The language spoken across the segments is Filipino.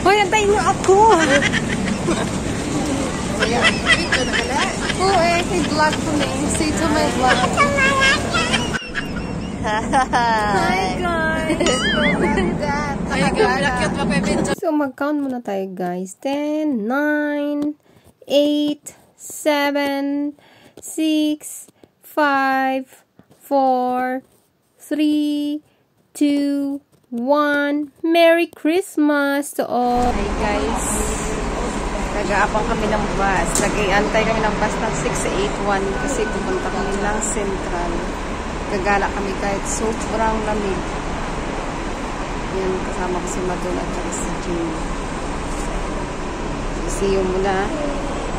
Hoy, antayin mo ako! Oo vlog ko na eh. Say to my vlog. Hi guys! So mag-count muna tayo guys. 10, 9, 8, 7, 6, 5, 4, 3, 2, 1. Merry Christmas to all! Hi guys! Nag-aabang kami ng bus. Nag-iantay kami ng bus ng 681 kasi pupunta kami ng Central. Gagala kami kahit sobrang lamig. Yan, kasama ko si Madon at si Jim. See you muna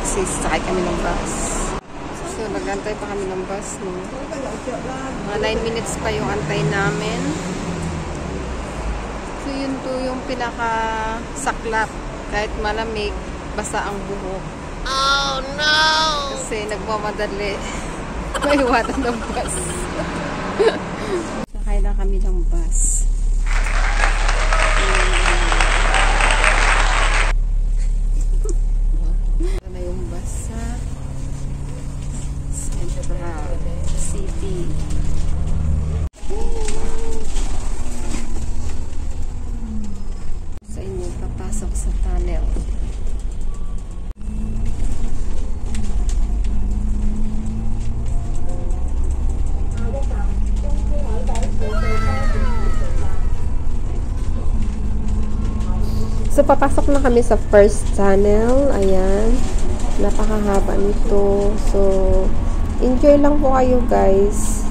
kasi sakay kami ng bus. So, nag-antay pa kami ng bus. No? Mga 9 minutes pa yung antay namin. So, yun to yung pinaka-saklap. Kahit malamig, basa ang buhok. Oh no! Kasi nagmamadali. May iwanan ng bus. Sakay na kami ng bus. Ito na yung bus sa Central City. Sa inyo, papasok sa tunnel. So, papasok na kami sa first tunnel. Ayan. Napakahaba nito. So, enjoy lang po kayo guys.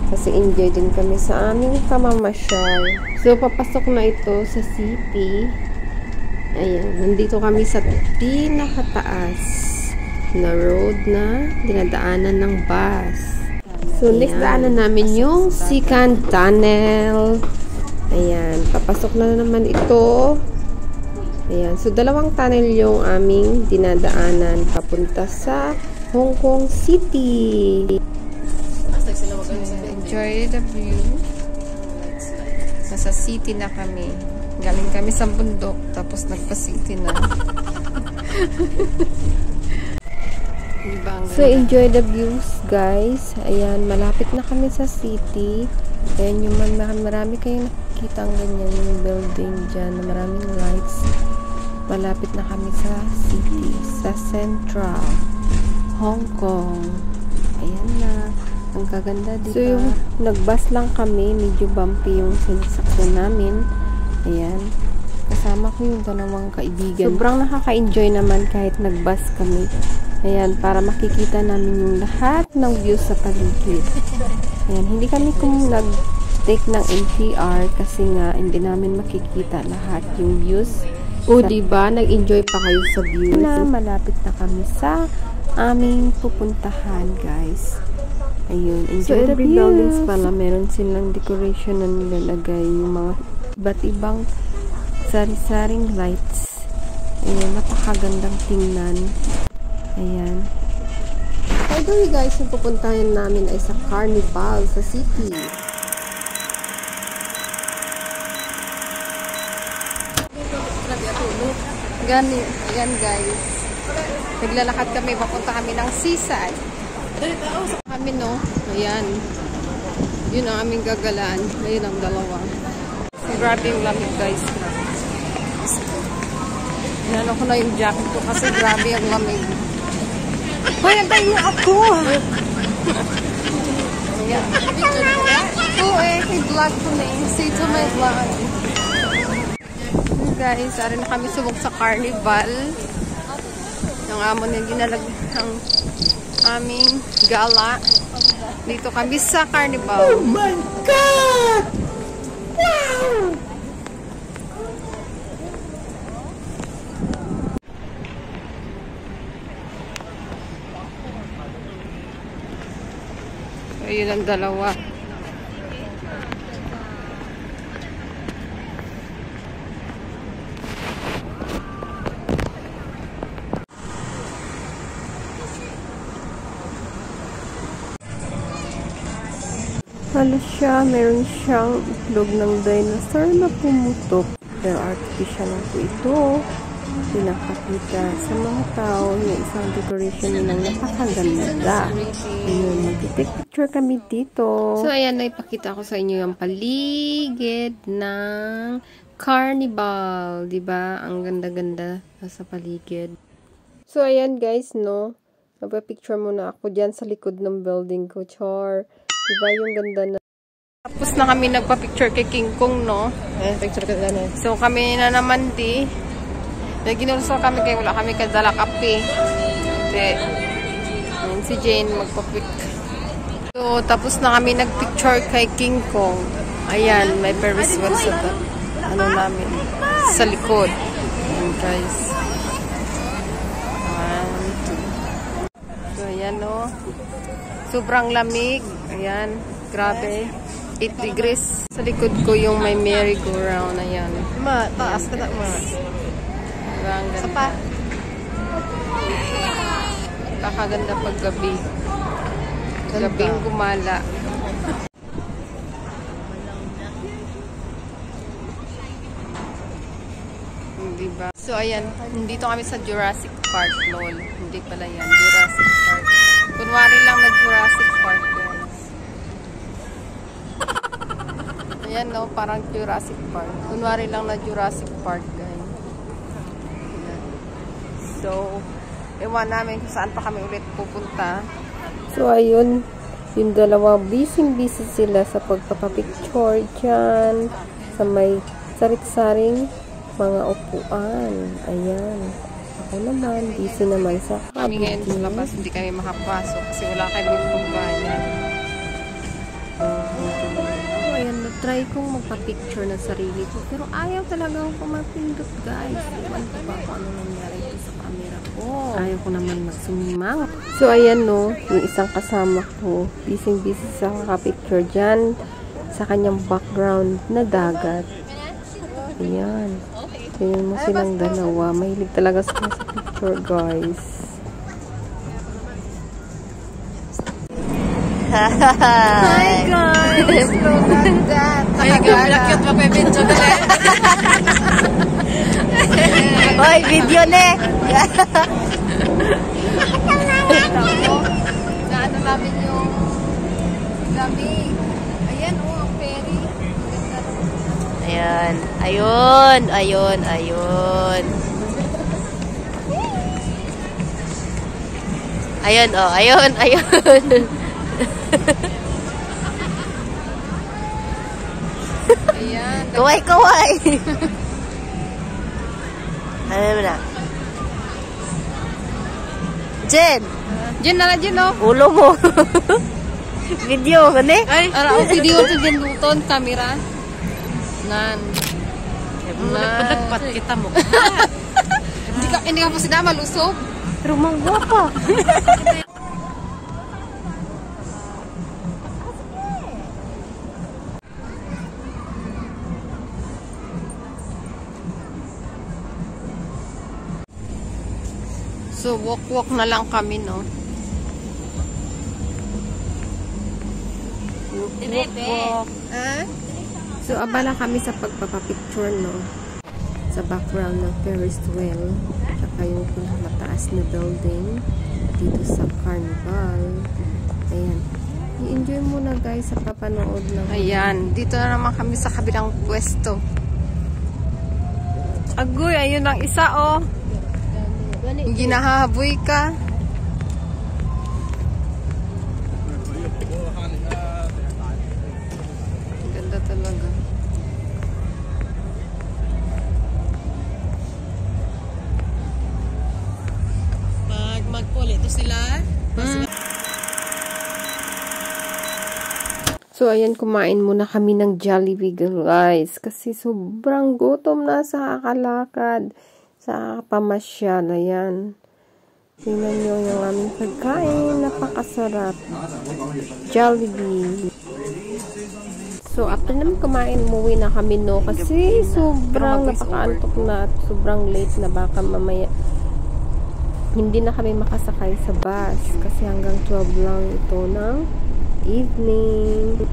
Kasi enjoy din kami sa aming pamamasyal. So, papasok na ito sa city. Ayan. Nandito kami sa pinakataas na road na dinadaanan ng bus. So, next daanan namin yung second tunnel. Ayan. Papasok na naman ito. Ayan. So, dalawang tunnel yung aming dinadaanan papunta sa Hong Kong City. Enjoy the view. Nasa city na kami. Galing kami sa bundok, tapos nagpa-city na. So, enjoy the views, guys. Ayan, malapit na kami sa city. Ayan, yung marami kayong nakikita ang ganyan, yung building dyan, na maraming lights. Malapit na kami sa city, sa Central Hong Kong. Ayan na. Ang kaganda, diba? So, yung nag-bus lang kami, medyo bumpy yung sinasakyan namin. Ayan. Kasama ko yung dalawang kaibigan. Sobrang nakaka-enjoy naman kahit nag-bus kami. Ayan, para makikita namin yung lahat ng views sa paligid. Ayan, hindi kami nag-take ng NTR kasi nga hindi namin makikita lahat yung views. O, diba? Nag-enjoy pa kayo sa views. Malapit na kami sa aming pupuntahan, guys. Ayun, enjoy the views. Buildings pala, meron silang decoration na nilalagay yung mga iba't ibang sari-saring lights. Ayun, napakagandang tingnan. Ayan. By the way, guys, yung pupuntahan namin ay sa Carnival sa city. Ayan guys. Naglalakad kami, papunta kami ng seaside. Kami no, ayan. Yun ang aming gagalaan. Ayun ang dalawa. Grabe yung lamig guys. Inano ko na yung jacket ko kasi grabe ang lamig. Hoy, antayin mo ako! Ayan. Oo vlog ko na eh. Say to my vlog. Guys, ari na kami subok sa Carnival. Yung amo nila ginalag ang aming gala. Dito kami sa Carnival. Oh my God! Wow! Ayun ang dalawa. Halos siya, meron siyang itlog ng dinosaur na pumutok. Pero artificial lang po ito. Pinapakita sa mga tao yung isang decoration nilang napakaganda. Ayun, mag-picture kami dito. So, ayan, naipakita ko sa inyo yung paligid ng Carnival. Diba? Ang ganda-ganda sa paligid. So, ayan guys, no? Nagpa-picture muna ako dyan sa likod ng building ko. Char. Diba yung ganda na. Tapos na kami nagpa-picture kay King Kong, no? Picture ka na. So, kami na naman ginulso kami kaya wala kami kadala kape. Ayan si Jane magpapic. So, tapos na kami nagpicture kay King Kong. Ayan, may Paris one sa namin. Sa likod. Ayan, guys. 1, 2. So, ayan, no. Sobrang lamig. Ayan, grabe. 8 degrees. Sa likod ko yung may merry-go-round. Ayan. Taas ka na, Ang ganda. Sapa. Kakaganda pag gabi. Gabing gumala. Diba? So, ayan. Nandito kami sa Jurassic Park, lol. Hindi pala yan. Jurassic Park. Kunwari lang na Jurassic Park, guys. Ayan, no? Parang Jurassic Park. Kunwari lang na Jurassic Park, guys. So, ewan namin kung saan pa kami ulit pupunta. So, ayun. Yung dalawa, busy-busy sila sa pagpapapicture dyan. Sa may sarik-saring mga upuan. Ayan. Ako naman, busy naman sa kami ngayon sa labas, hindi kami makapasok kasi wala kami pagbayan. Ayan, na-try kong magpa-picture ng sarili ko. Pero ayaw talagang pumapindot, guys. Iwan ko ba kung ano nangyari ito sa camera ko. Ayaw ko naman magsumimang. So, ayan, no. Yung isang kasama ko, busy-busy sa kakapicture dyan sa kanyang background na dagat. Ayan. Tingnan mo silang dalawa. Mahilig talaga sila sa picture, guys. Hi guys! Ay, cute pa pa video na eh. Hoy, video na eh. Naano namin yung lamig. Ayan, oh, ang ferry. Ayan. Ayun. Ayun. Ayun. Ayun, oh. Ayun. Ayun. Ayan. Kaway, kaway. Ano mo na? Jen. Jen na, Jen, oh. Ulo mo. Video, gani? Ay, ara, oh, video sa Jen Luton, camera. Nan. Nagpadagpat kita mo. Hindi ka pa sinama, lusog. Pero mangwapa. So, walk-walk na lang kami, no? Walk-walk. So, abala kami sa pagpapapicture, no? Sa background ng Ferris wheel. Tsaka yung pinakamataas na building dito sa Carnival. Ayan. I-enjoy muna, guys, sa papanood ng... Ayan. Dito na naman kami sa kabilang pwesto. Agoy, ayun ang isa, oh. Ginahaboy ka. Ganda talaga. Pag mag-pull ito sila. So, ayan, kumain muna kami ng Jollibee, guys. Kasi sobrang gutom na sa kakalakad. Sa pamasyal, ayan. Tingnan nyo yung aming pagkain. Napakasarap. Jollibee. So, after naman kumain, umuwi na kami, no? Kasi sobrang napakaantok na at sobrang late na baka mamaya hindi na kami makasakay sa bus. Kasi hanggang 12 lang ito ng evening.